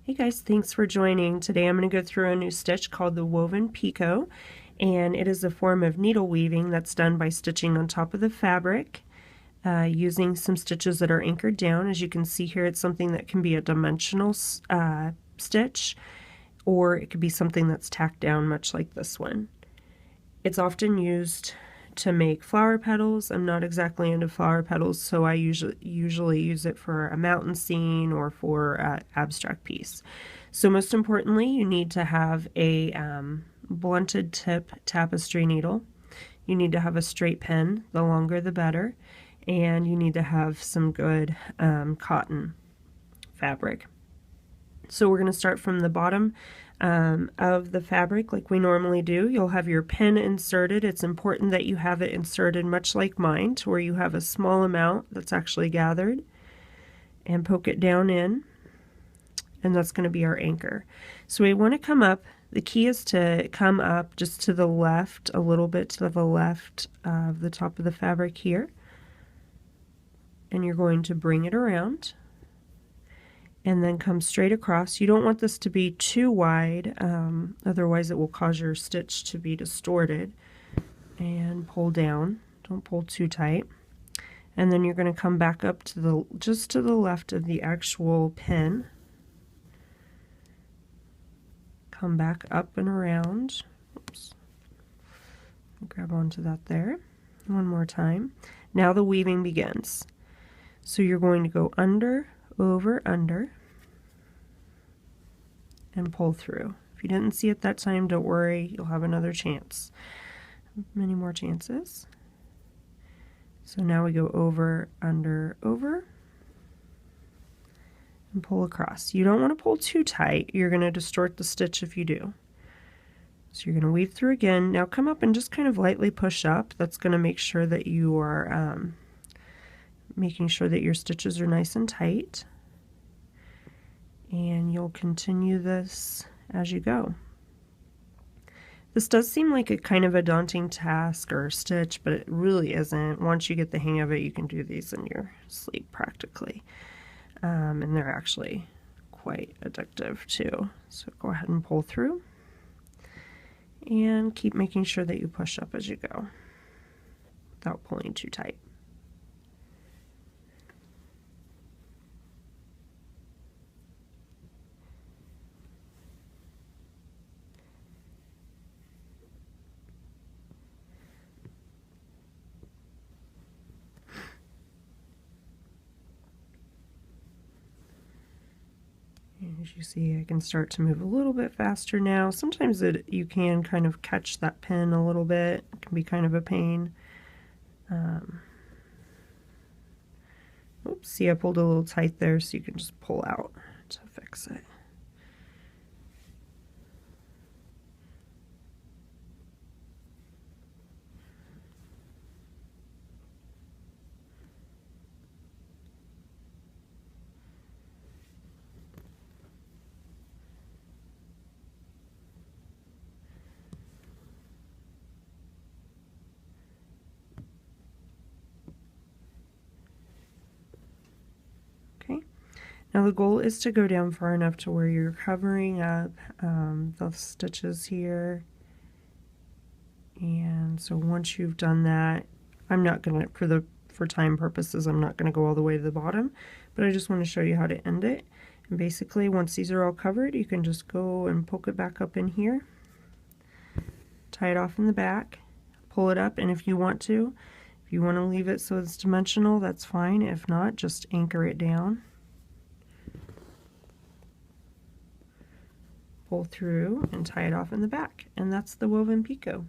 Hey guys, thanks for joining. Today I'm going to go through a new stitch called the Woven Picot, and it is a form of needle weaving that's done by stitching on top of the fabric using some stitches that are anchored down. As you can see here, it's something that can be a dimensional stitch, or it could be something that's tacked down, much like this one. It's often used to make flower petals. I'm not exactly into flower petals, so I usually use it for a mountain scene or for an abstract piece. So most importantly, you need to have a blunted tip tapestry needle. You need to have a straight pen, the longer the better, and you need to have some good cotton fabric. So we're going to start from the bottom of the fabric like we normally do. You'll have your pin inserted. It's important that you have it inserted much like mine, to where you have a small amount that's actually gathered, and poke it down in, and that's going to be our anchor. So we want to come up. The key is to come up just to the left, a little bit to the left of the top of the fabric here, and you're going to bring it around and then come straight across. You don't want this to be too wide, otherwise it will cause your stitch to be distorted. And pull down, don't pull too tight. And then you're going to come back up to the just to the left of the actual pin. Come back up and around. Oops. Grab onto that there. One more time. Now the weaving begins. So you're going to go under, over, under, and pull through. If you didn't see it that time, don't worry, you'll have another chance. Many more chances. So now we go over, under, over, and pull across. You don't want to pull too tight. You're going to distort the stitch if you do. So you're going to weave through again. Now come up and just kind of lightly push up. That's going to make sure that you are making sure that your stitches are nice and tight, and you'll continue this as you go. This does seem like a kind of a daunting task or stitch, but it really isn't. Once you get the hang of it, you can do these in your sleep practically, and they're actually quite addictive too. So go ahead and pull through, and keep making sure that you push up as you go without pulling too tight. As you see, I can start to move a little bit faster now. Sometimes you can kind of catch that pin a little bit. It can be kind of a pain. Oops, see, I pulled a little tight there, so you can just pull out to fix it. Now the goal is to go down far enough to where you're covering up the stitches here. And so once you've done that, I'm not going to, for time purposes, I'm not going to go all the way to the bottom, but I just want to show you how to end it. And basically, once these are all covered, you can just go and poke it back up in here, tie it off in the back, pull it up, and if you want to leave it so it's dimensional, that's fine. If not, just anchor it down. Pull through and tie it off in the back, and that's the Woven Picot.